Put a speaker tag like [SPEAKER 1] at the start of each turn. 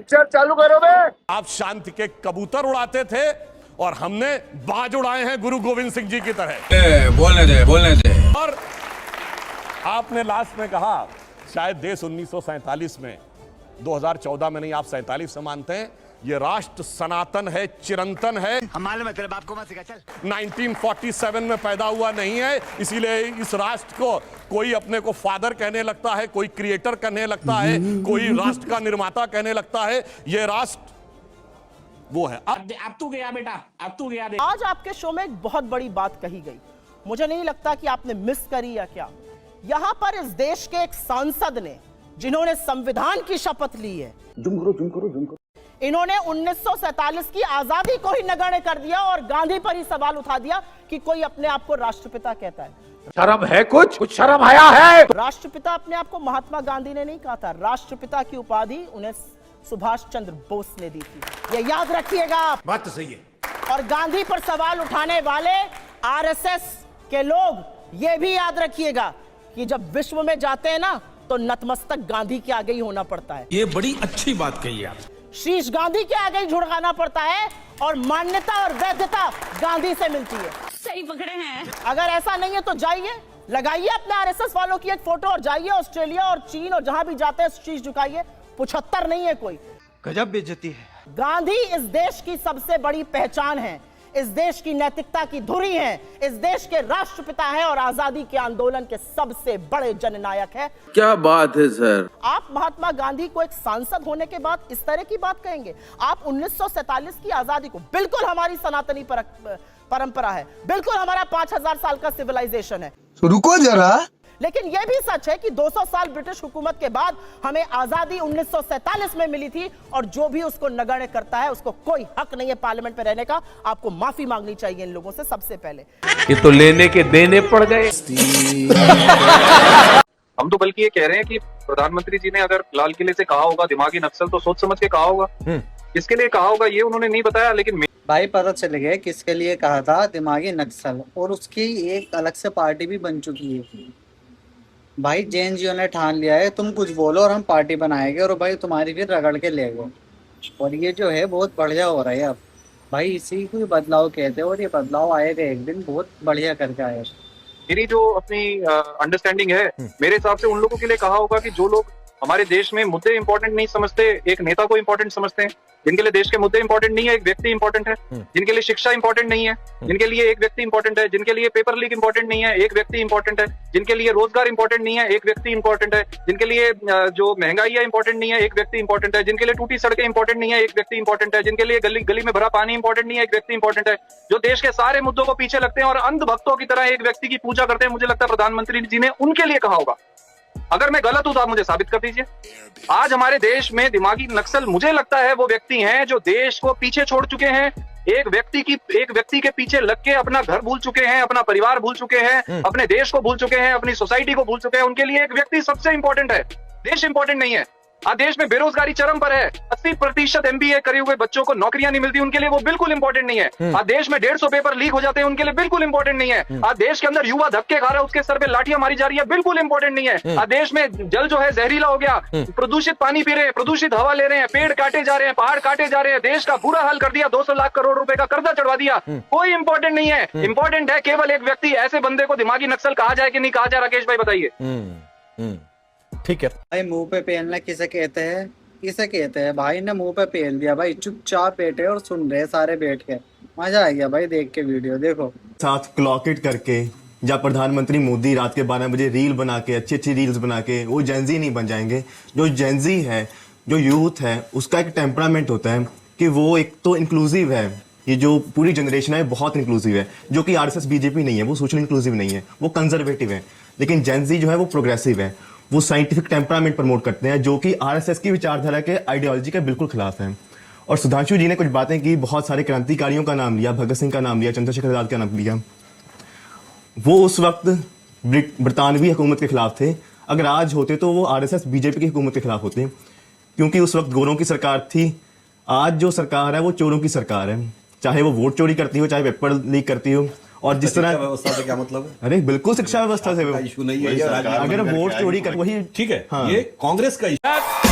[SPEAKER 1] Picture चालू करो बे।
[SPEAKER 2] आप शांति के कबूतर उड़ाते थे और हमने बाज उड़ाए हैं गुरु गोविंद सिंह जी की तरह।
[SPEAKER 3] बोलने दे।
[SPEAKER 2] और आपने लास्ट में कहा शायद देश 1947 में, 2014 में नहीं, आप 47 से मानते हैं, ये राष्ट्र सनातन है, चिरंतन है।
[SPEAKER 4] हमारे मतलब आपको मत सिखा चल।
[SPEAKER 2] 1947 में पैदा हुआ नहीं है, इसीलिए इस राष्ट्र को कोई अपने को फादर कहने लगता है, कोई क्रिएटर कहने लगता है, कोई राष्ट्र का निर्माता कहने लगता है। ये राष्ट्र वो है।
[SPEAKER 5] अब तू गया बेटा, अब तू गया।
[SPEAKER 6] आज आपके शो में एक बहुत बड़ी बात कही गई, मुझे नहीं लगता कि आपने मिस करी या क्या। यहां पर इस देश के एक सांसद ने, जिन्होंने संविधान की शपथ ली है, इन्होंने 1947 की आजादी को ही नगण्य कर दिया और गांधी पर ही सवाल उठा दिया कि कोई अपने आप को राष्ट्रपिता कहता है।
[SPEAKER 1] शर्म है कुछ शर्म आया है।
[SPEAKER 6] राष्ट्रपिता अपने आप को महात्मा गांधी ने नहीं कहा था, राष्ट्रपिता की उपाधि उन्हें सुभाष चंद्र बोस ने दी थी, ये याद रखिएगा आप।
[SPEAKER 3] बात तो सही है।
[SPEAKER 6] और गांधी पर सवाल उठाने वाले आरएसएस के लोग ये भी याद रखिएगा कि जब विश्व में जाते हैं ना तो नतमस्तक गांधी के आगे ही होना पड़ता है।
[SPEAKER 3] ये बड़ी अच्छी बात कही आप।
[SPEAKER 6] शीश गांधी के आगे ही झुकाना पड़ता है और मान्यता और वैधता गांधी से मिलती है।
[SPEAKER 7] सही पकड़े हैं।
[SPEAKER 6] अगर ऐसा नहीं है तो जाइए, लगाइए अपने आरएसएस वालों की एक फोटो और जाइए ऑस्ट्रेलिया और चीन और जहां भी जाते हैं शीश झुकाइए। 75 नहीं है कोई।
[SPEAKER 4] गजब बेइज्जती है।
[SPEAKER 6] गांधी इस देश की सबसे बड़ी पहचान है, इस देश की नैतिकता की धुरी है, इस देश के राष्ट्रपिता हैं और आजादी के आंदोलन के सबसे बड़े जननायक हैं।
[SPEAKER 8] क्या बात है सर।
[SPEAKER 6] आप महात्मा गांधी को एक सांसद होने के बाद इस तरह की बात कहेंगे? आप 1947 की आजादी को, बिल्कुल हमारी सनातनी परंपरा है, बिल्कुल हमारा 5000 साल का सिविलाइजेशन है,
[SPEAKER 4] रुको जरा,
[SPEAKER 6] लेकिन यह भी सच है कि 200 साल ब्रिटिश हुकूमत के बाद हमें आजादी 1947 में मिली थी और जो भी उसको नगण्य करता है उसको कोई हक नहीं है पार्लियामेंट में रहने का। आपको माफी मांगनी चाहिए इन लोगों से सबसे पहले।
[SPEAKER 8] ये तो लेने के देने पड़ गए।
[SPEAKER 9] हम तो बल्कि ये कह रहे हैं कि प्रधानमंत्री जी ने अगर लाल किले से कहा होगा दिमागी नक्सल तो सोच समझ के कहा होगा। किसके लिए कहा होगा ये उन्होंने नहीं बताया, लेकिन
[SPEAKER 10] भाई पता चल गया किसके लिए कहा था दिमागी नक्सल, और उसकी एक अलग से पार्टी भी बन चुकी है। भाई जैन जियो ने ठान लिया है तुम कुछ बोलो और हम पार्टी बनाएंगे और भाई तुम्हारी फिर रगड़ के ले गए। और ये जो है बहुत बढ़िया हो रहा है अब भाई, इसी को बदलाव कहते हैं और ये बदलाव आएगा एक दिन, बहुत बढ़िया करके आएगा।
[SPEAKER 9] मेरी जो अपनी अंडरस्टैंडिंग है, मेरे हिसाब से उन लोगों के लिए कहा होगा कि जो लोग हमारे देश में मुद्दे इंपॉर्टेंट नहीं समझते, एक नेता को इंपॉर्टेंट समझते हैं, जिनके लिए देश के मुद्दे इंपॉर्टेंट नहीं है, एक व्यक्ति इंपॉर्टेंट है, जिनके लिए शिक्षा इंपॉर्टेंट नहीं है, जिनके लिए एक व्यक्ति इंपॉर्टेंट है, जिनके लिए पेपर लीक इंपॉर्टेंट नहीं है, एक व्यक्ति इंपॉर्टेंट है, जिनके लिए रोजगार इंपॉर्टेंट नहीं है, एक व्यक्ति इंपॉर्टेंट है, जिनके लिए जो महंगाई है इंपॉर्टेंट नहीं है, एक व्यक्ति इंपॉर्टेंट है, जिनके लिए टूटी सड़कें इंपॉर्टेंट नहीं है, एक व्यक्ति इंपॉर्टेंट है, जिनके लिए गली गली में भरा पानी इंपॉर्टेंट नहीं है, एक व्यक्ति इंपॉर्टेंट है, जो देश के सारे मुद्दों को पीछे लगते हैं और अंध भक्तों की तरह एक व्यक्ति की पूजा करते हैं। मुझे लगता है प्रधानमंत्री जी ने उनके लिए कहा होगा। अगर मैं गलत हूं तो आप मुझे साबित कर दीजिए। आज हमारे देश में दिमागी नक्सल मुझे लगता है वो व्यक्ति हैं जो देश को पीछे छोड़ चुके हैं, एक व्यक्ति के पीछे लग के अपना घर भूल चुके हैं, अपना परिवार भूल चुके हैं, अपने देश को भूल चुके हैं, अपनी सोसाइटी को भूल चुके हैं। उनके लिए एक व्यक्ति सबसे इंपॉर्टेंट है, देश इंपॉर्टेंट नहीं है। आज देश में बेरोजगारी चरम पर है, 80% MBA करे हुए बच्चों को नौकरियां नहीं मिलती, उनके लिए वो बिल्कुल इंपॉर्टेंट नहीं है। आज देश में 150 पेपर लीक हो जाते हैं, उनके लिए बिल्कुल इंपॉर्टेंट नहीं है। आज देश के अंदर युवा धक्के खा रहा है, उसके सर पे लाठियां मारी जा रही है, बिल्कुल इंपॉर्टेंट नहीं है। आज देश में जल जो है जहरीला हो गया, प्रदूषित पानी पी रहे हैं, प्रदूषित हवा ले रहे हैं, पेड़ काटे जा रहे हैं, पहाड़ काटे जा रहे हैं, देश का बुरा हाल कर दिया, 200 लाख करोड़ रुपए का कर्जा चढ़वा दिया, कोई इंपॉर्टेंट नहीं है। इंपॉर्टेंट है केवल एक व्यक्ति। ऐसे बंदे को दिमागी नक्सल कहा जाए कि नहीं कहा जाए, राकेश भाई बताइए।
[SPEAKER 8] ठीक है
[SPEAKER 10] भाई मुंह पे पेलना किसे कहते हैं? किसे कहते हैं? भाई ने मुंह पे पेल दिया भाई, चुपचाप बैठे और सुन रहे सारे बैठ के। मजा आ गया भाई देख के वीडियो। देखो
[SPEAKER 11] साथ क्लॉक इट करके जब प्रधानमंत्री मोदी रात के 12 बजे रील बना के, अच्छी अच्छी रील्स बना के, वो जेंजी नहीं बन जाएंगे। जो जेंजी है, जो यूथ है, उसका एक टेम्परामेंट होता है कि वो एक तो इंक्लूसिव है। ये जो पूरी जनरेशन है बहुत इंक्लूसिव है, जो कि आरएसएस बीजेपी नहीं है, वो सोशल इंक्लूसिव नहीं है, वो कंजर्वेटिव है। लेकिन जेंजी जो है वो प्रोग्रेसिव है, वो साइंटिफिक टेम्परामेंट प्रमोट करते हैं, जो कि आरएसएस की विचारधारा के आइडियोलॉजी के बिल्कुल खिलाफ है। और सुधांशु जी ने कुछ बातें की, बहुत सारे क्रांतिकारियों का नाम लिया, भगत सिंह का नाम लिया, चंद्रशेखर आजाद का नाम लिया। वो उस वक्त ब्रितानवी हुकूमत के खिलाफ थे। अगर आज होते तो वो आरएसएस बीजेपी की हुकूमत के खिलाफ होते, क्योंकि उस वक्त गोरों की सरकार थी। आज जो सरकार है वो चोरों की सरकार है, चाहे वो वोट चोरी करती हो, चाहे पेपर लीक करती हो। और जिस तरह
[SPEAKER 3] व्यवस्था से क्या मतलब है?
[SPEAKER 11] अरे बिल्कुल शिक्षा व्यवस्था से
[SPEAKER 3] इशू नहीं है,
[SPEAKER 11] अगर वोट चोरी कर वही
[SPEAKER 3] ठीक है।
[SPEAKER 11] हाँ।
[SPEAKER 3] ये कांग्रेस का इशू